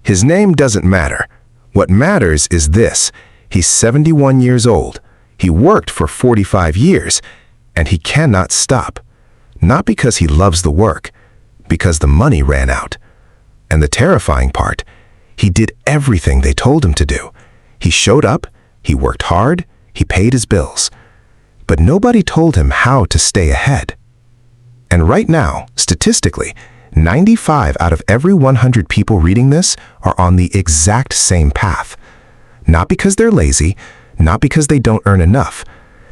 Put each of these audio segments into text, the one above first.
His name doesn't matter. What matters is this: he's 71 years old. He worked for 45 years, and he cannot stop. Not because he loves the work, because the money ran out. And the terrifying part, he did everything they told him to do. He showed up, he worked hard, he paid his bills. But nobody told him how to stay ahead. And right now, statistically, 95 out of every 100 people reading this are on the exact same path. Not because they're lazy, not because they don't earn enough,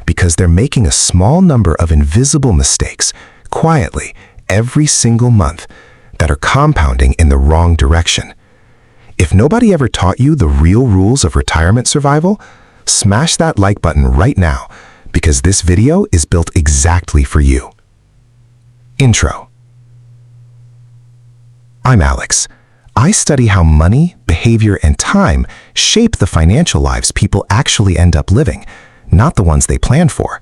because they're making a small number of invisible mistakes, quietly, every single month, that are compounding in the wrong direction. If nobody ever taught you the real rules of retirement survival, smash that like button right now, because this video is built exactly for you. Intro. I'm Alex. I study how money, behavior, and time shape the financial lives people actually end up living, not the ones they plan for.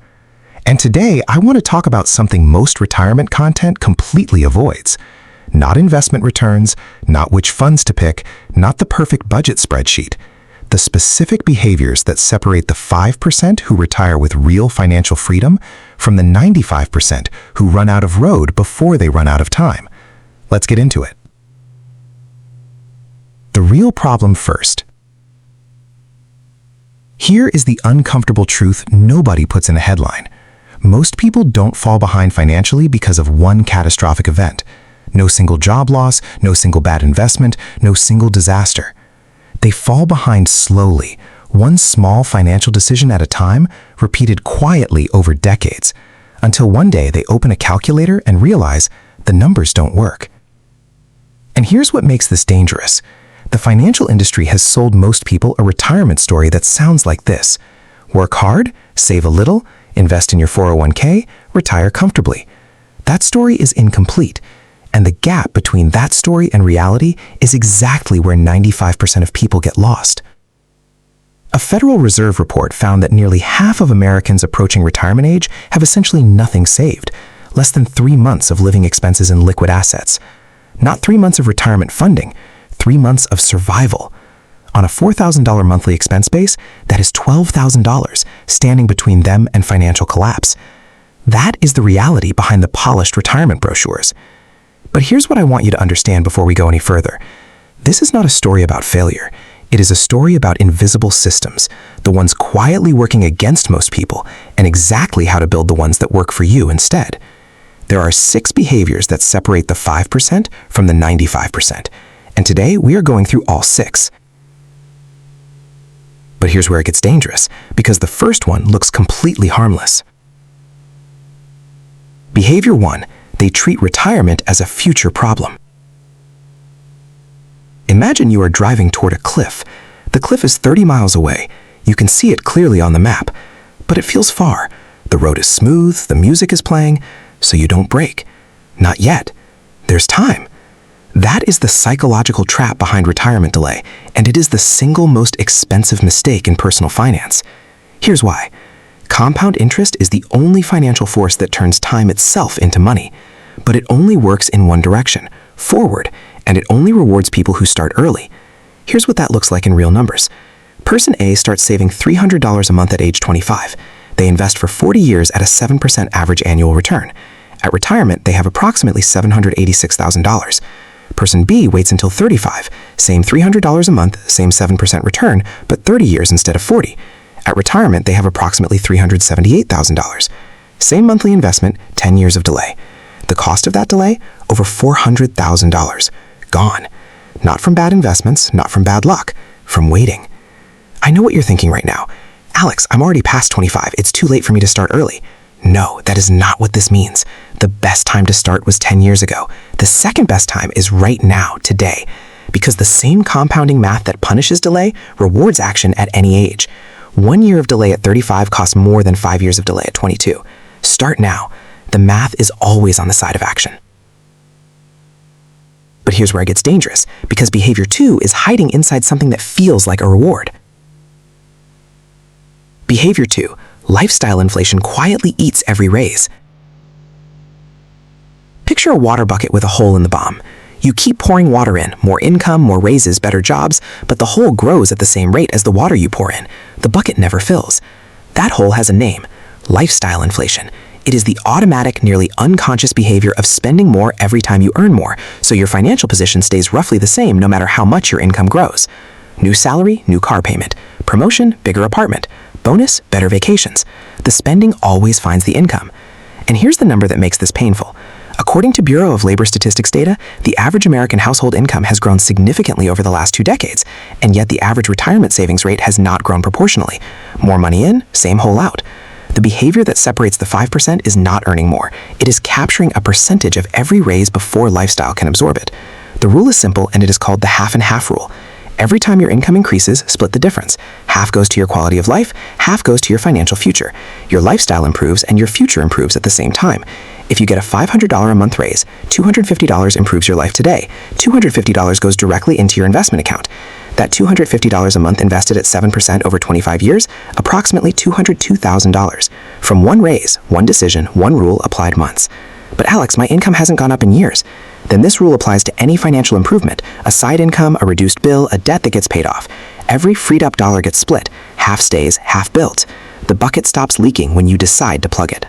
And today, I want to talk about something most retirement content completely avoids. Not investment returns, not which funds to pick, not the perfect budget spreadsheet. The specific behaviors that separate the 5% who retire with real financial freedom from the 95% who run out of road before they run out of time. Let's get into it. The real problem first. Here is the uncomfortable truth nobody puts in a headline. Most people don't fall behind financially because of one catastrophic event. No single job loss, no single bad investment, no single disaster. They fall behind slowly, one small financial decision at a time, repeated quietly over decades, until one day they open a calculator and realize the numbers don't work. And here's what makes this dangerous. The financial industry has sold most people a retirement story that sounds like this: work hard, save a little, invest in your 401k, retire comfortably. That story is incomplete, and the gap between that story and reality is exactly where 95% of people get lost. A Federal Reserve report found that nearly half of Americans approaching retirement age have essentially nothing saved, less than 3 months of living expenses in liquid assets. Not 3 months of retirement funding, 3 months of survival. On a $4,000 monthly expense base, that is $12,000 standing between them and financial collapse. That is the reality behind the polished retirement brochures. But here's what I want you to understand before we go any further. This is not a story about failure. It is a story about invisible systems, the ones quietly working against most people, and exactly how to build the ones that work for you instead. There are 6 behaviors that separate the 5% from the 95%, and today we are going through all 6. But here's where it gets dangerous, because the first one looks completely harmless. Behavior 1. They treat retirement as a future problem. Imagine you are driving toward a cliff. The cliff is 30 miles away. You can see it clearly on the map, but it feels far. The road is smooth, the music is playing, so you don't brake. Not yet. There's time. That is the psychological trap behind retirement delay, and it is the single most expensive mistake in personal finance. Here's why. Compound interest is the only financial force that turns time itself into money. But it only works in one direction, forward, and it only rewards people who start early. Here's what that looks like in real numbers. Person A starts saving $300 a month at age 25. They invest for 40 years at a 7% average annual return. At retirement, they have approximately $786,000. Person B waits until 35, same $300 a month, same 7% return, but 30 years instead of 40. At retirement, they have approximately $378,000. Same monthly investment, 10 years of delay. The cost of that delay? Over $400,000. Gone. Not from bad investments, not from bad luck, from waiting. I know what you're thinking right now. Alex, I'm already past 25. It's too late for me to start early. No, that is not what this means. The best time to start was 10 years ago. The second best time is right now, today. Because the same compounding math that punishes delay rewards action at any age. 1 year of delay at 35 costs more than 5 years of delay at 22. Start now. The math is always on the side of action. But here's where it gets dangerous, because behavior 2 is hiding inside something that feels like a reward. Behavior 2, lifestyle inflation quietly eats every raise. Picture a water bucket with a hole in the bottom. You keep pouring water in, more income, more raises, better jobs, but the hole grows at the same rate as the water you pour in. The bucket never fills. That hole has a name: lifestyle inflation. It is the automatic, nearly unconscious behavior of spending more every time you earn more, so your financial position stays roughly the same no matter how much your income grows. New salary, new car payment. Promotion, bigger apartment. Bonus, better vacations. The spending always finds the income. And here's the number that makes this painful. According to Bureau of Labor Statistics data, the average American household income has grown significantly over the last 2 decades, and yet the average retirement savings rate has not grown proportionally. More money in, same hole out. The behavior that separates the 5% is not earning more. It is capturing a percentage of every raise before lifestyle can absorb it. The rule is simple, and it is called the half and half rule. Every time your income increases, split the difference. Half goes to your quality of life, half goes to your financial future. Your lifestyle improves and your future improves at the same time. If you get a $500 a month raise, $250 improves your life today. $250 goes directly into your investment account. That $250 a month invested at 7% over 25 years, approximately $202,000. From one raise, one decision, one rule applied months. But Alex, my income hasn't gone up in years. Then this rule applies to any financial improvement: a side income, a reduced bill, a debt that gets paid off. Every freed up dollar gets split. Half stays, half built. The bucket stops leaking when you decide to plug it.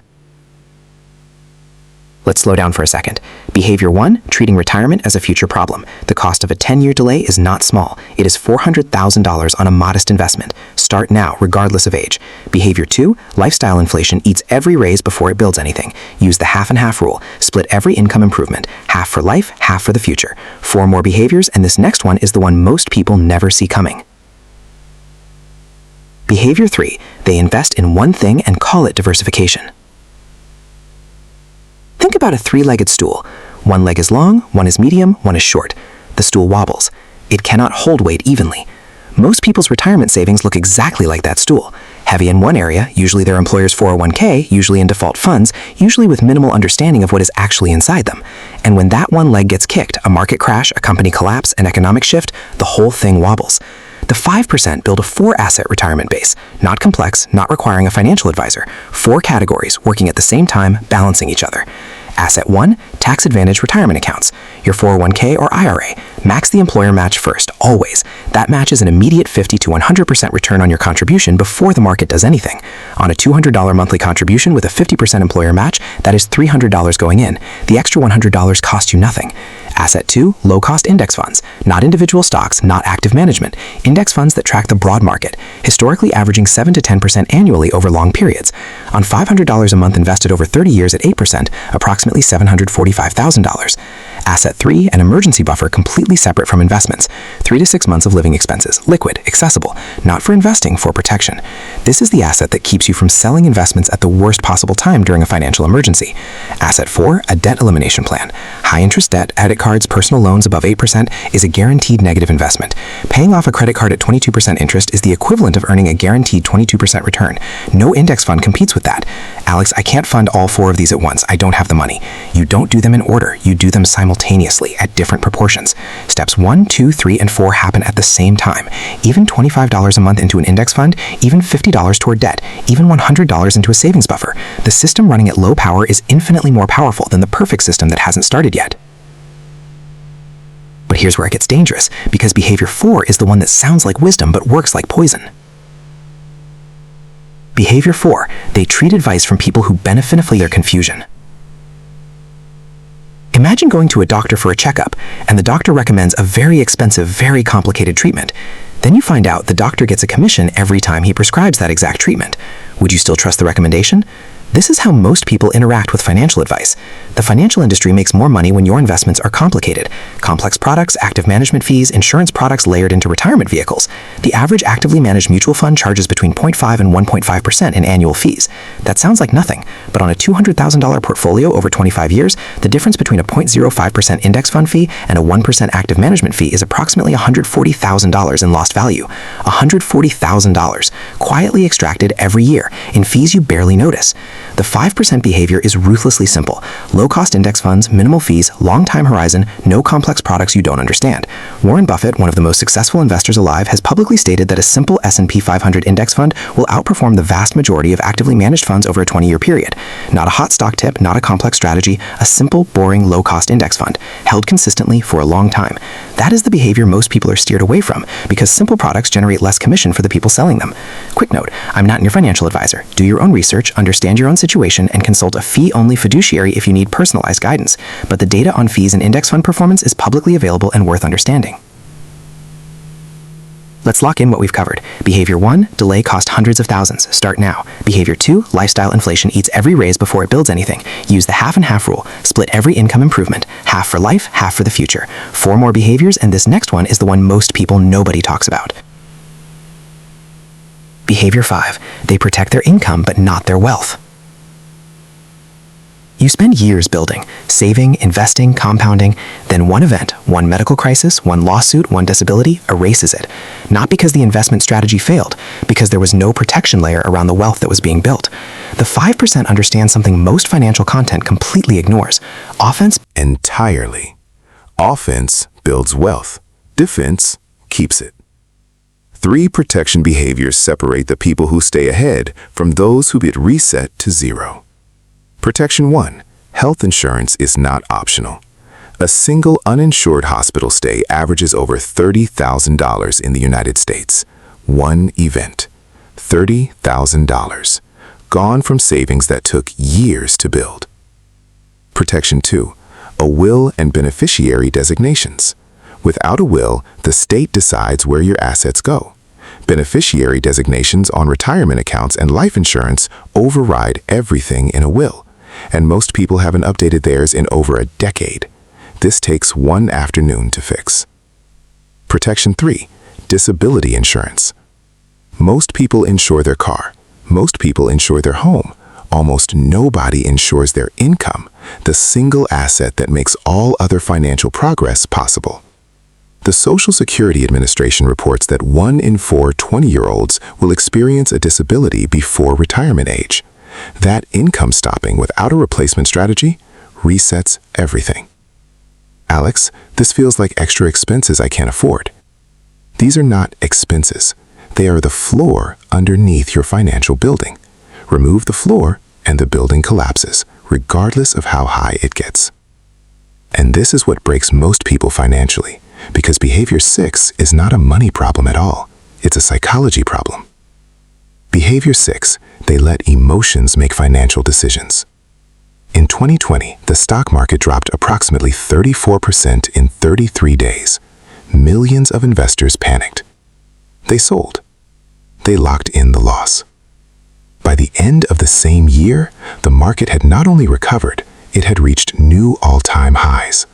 Let's slow down for a second. Behavior 1, treating retirement as a future problem. The cost of a 10-year delay is not small. It is $400,000 on a modest investment. Start now, regardless of age. Behavior 2, lifestyle inflation eats every raise before it builds anything. Use the half and half rule. Split every income improvement. Half for life, half for the future. 4 more behaviors, and this next one is the one most people never see coming. Behavior 3, they invest in one thing and call it diversification. Think about a 3-legged stool. One leg is long, one is medium, one is short. The stool wobbles. It cannot hold weight evenly. Most people's retirement savings look exactly like that stool. Heavy in one area, usually their employer's 401k, usually in default funds, usually with minimal understanding of what is actually inside them. And when that one leg gets kicked, a market crash, a company collapse, an economic shift, the whole thing wobbles. The 5% build a 4-asset retirement base, not complex, not requiring a financial advisor. 4 categories working at the same time, balancing each other. Asset 1, tax-advantaged retirement accounts. Your 401k or IRA. Max the employer match first, always. That matches an immediate 50 to 100% return on your contribution before the market does anything. On a $200 monthly contribution with a 50% employer match, that is $300 going in. The extra $100 cost you nothing. Asset 2, low-cost index funds. Not individual stocks, not active management. Index funds that track the broad market, historically averaging 7 to 10% annually over long periods. On $500 a month invested over 30 years at 8%, approximately $745,000. Asset 3, an emergency buffer completely separate from investments. 3 to 6 months of living expenses, liquid, accessible, not for investing, for protection. This is the asset that keeps you from selling investments at the worst possible time during a financial emergency. Asset 4, a debt elimination plan. High interest debt, credit cards, personal loans above 8% is a guaranteed negative investment. Paying off a credit card at 22% interest is the equivalent of earning a guaranteed 22% return. No index fund competes with that. Alex, I can't fund all 4 of these at once. I don't have the money. You don't do them in order. You do them simultaneously at different proportions. Steps 1, 2, 3, and 4 happen at the same time. Even $25 a month into an index fund, even $50 toward debt, even $100 into a savings buffer. The system running at low power is infinitely more powerful than the perfect system that hasn't started yet. But here's where it gets dangerous, because behavior 4 is the one that sounds like wisdom but works like poison. Behavior 4, they treat advice from people who benefit from their confusion. Imagine going to a doctor for a checkup, and the doctor recommends a very expensive, very complicated treatment. Then you find out the doctor gets a commission every time he prescribes that exact treatment. Would you still trust the recommendation? This is how most people interact with financial advice. The financial industry makes more money when your investments are complicated. Complex products, active management fees, insurance products layered into retirement vehicles. The average actively managed mutual fund charges between 0.5 and 1.5% in annual fees. That sounds like nothing, but on a $200,000 portfolio over 25 years, the difference between a 0.05% index fund fee and a 1% active management fee is approximately $140,000 in lost value. $140,000, quietly extracted every year, in fees you barely notice. The 5% behavior is ruthlessly simple. Low-cost index funds, minimal fees, long time horizon, no complex products you don't understand. Warren Buffett, one of the most successful investors alive, has publicly stated that a simple S&P 500 index fund will outperform the vast majority of actively managed funds over a 20-year period. Not a hot stock tip, not a complex strategy, a simple, boring, low-cost index fund, held consistently for a long time. That is the behavior most people are steered away from, because simple products generate less commission for the people selling them. Quick note, I'm not your financial advisor. Do your own research, understand your own situation, and consult a fee-only fiduciary if you need personalized guidance. But the data on fees and index fund performance is publicly available and worth understanding. Let's lock in what we've covered. Behavior 1, delay cost hundreds of thousands. Start now. Behavior 2, lifestyle inflation eats every raise before it builds anything. Use the half and half rule. Split every income improvement. Half for life, half for the future. 4 more behaviors, and this next one is the one most people nobody talks about. Behavior 5, they protect their income but not their wealth. You spend years building, saving, investing, compounding, then one event, one medical crisis, one lawsuit, one disability erases it. Not because the investment strategy failed, because there was no protection layer around the wealth that was being built. The 5% understand something most financial content completely ignores. Offense entirely. Offense builds wealth. Defense keeps it. 3 protection behaviors separate the people who stay ahead from those who get reset to 0. Protection 1. Health insurance is not optional. A single uninsured hospital stay averages over $30,000 in the United States. One event. $30,000. Gone from savings that took years to build. Protection 2. A will and beneficiary designations. Without a will, the state decides where your assets go. Beneficiary designations on retirement accounts and life insurance override everything in a will, and most people haven't updated theirs in over a decade. This takes one afternoon to fix. Protection 3. Disability insurance. Most people insure their car. Most people insure their home. Almost nobody insures their income, the single asset that makes all other financial progress possible. The Social Security Administration reports that 1 in 4 20-year-olds will experience a disability before retirement age. That income stopping without a replacement strategy resets everything. Alex, this feels like extra expenses I can't afford. These are not expenses. They are the floor underneath your financial building. Remove the floor and the building collapses, regardless of how high it gets. And this is what breaks most people financially, because behavior 6 is not a money problem at all. It's a psychology problem. Behavior 6, they let emotions make financial decisions. In 2020, the stock market dropped approximately 34% in 33 days. Millions of investors panicked. They sold. They locked in the loss. By the end of the same year, the market had not only recovered, it had reached new all-time highs.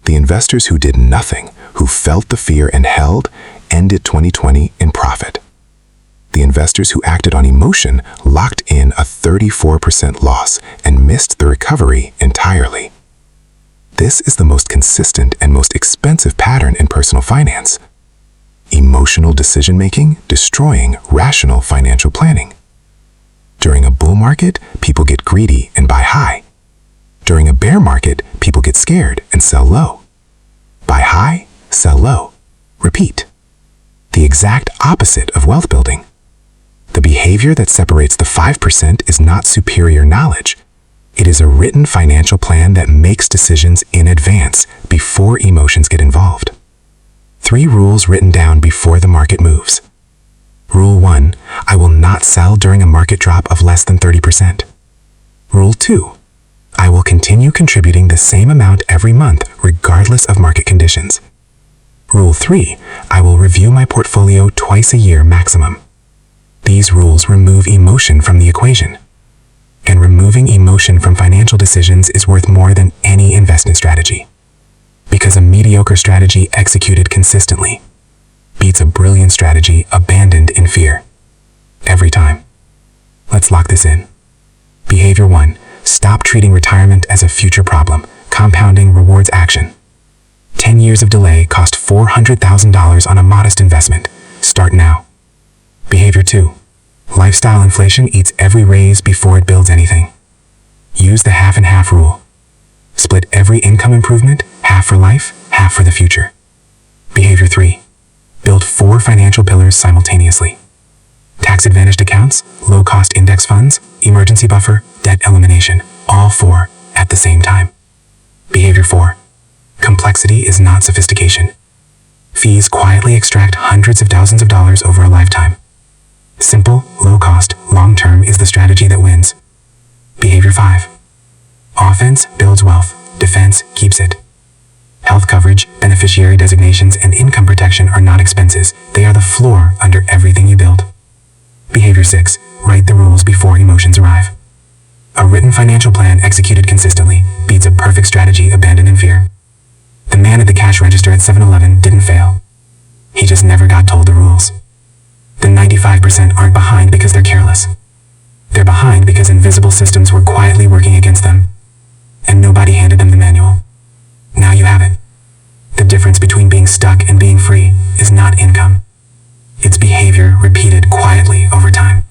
The investors who did nothing, who felt the fear and held, ended 2020 in profit. The investors who acted on emotion locked in a 34% loss and missed the recovery entirely. This is the most consistent and most expensive pattern in personal finance. Emotional decision-making destroying rational financial planning. During a bull market, people get greedy and buy high. During a bear market, people get scared and sell low. Buy high, sell low. Repeat. The exact opposite of wealth building. The behavior that separates the 5% is not superior knowledge. It is a written financial plan that makes decisions in advance, before emotions get involved. 3 rules written down before the market moves. Rule 1, I will not sell during a market drop of less than 30%. Rule 2, I will continue contributing the same amount every month, regardless of market conditions. Rule 3, I will review my portfolio twice a year maximum. These rules remove emotion from the equation. And removing emotion from financial decisions is worth more than any investment strategy. Because a mediocre strategy executed consistently beats a brilliant strategy abandoned in fear. Every time. Let's lock this in. Behavior 1. Stop treating retirement as a future problem. Compounding rewards action. 10 years of delay cost $400,000 on a modest investment. Start now. Behavior 2. Lifestyle inflation eats every raise before it builds anything. Use the half and half rule. Split every income improvement, half for life, half for the future. Behavior 3. Build 4 financial pillars simultaneously. Tax-advantaged accounts, low-cost index funds, emergency buffer, debt elimination, all 4 at the same time. Behavior 4. Complexity is not sophistication. Fees quietly extract hundreds of thousands of dollars over a lifetime. Simple, low-cost, long-term is the strategy that wins. Behavior 5. Offense builds wealth, defense keeps it. Health coverage, beneficiary designations, and income protection are not expenses. They are the floor under everything you build. Behavior 6. Write the rules before emotions arrive. A written financial plan executed consistently beats a perfect strategy abandoned in fear. The man at the cash register at 7-Eleven didn't fail. He just never got told the rules. The 95% aren't behind because they're careless. They're behind because invisible systems were quietly working against them, and nobody handed them the manual. Now you have it. The difference between being stuck and being free is not income. It's behavior repeated quietly over time.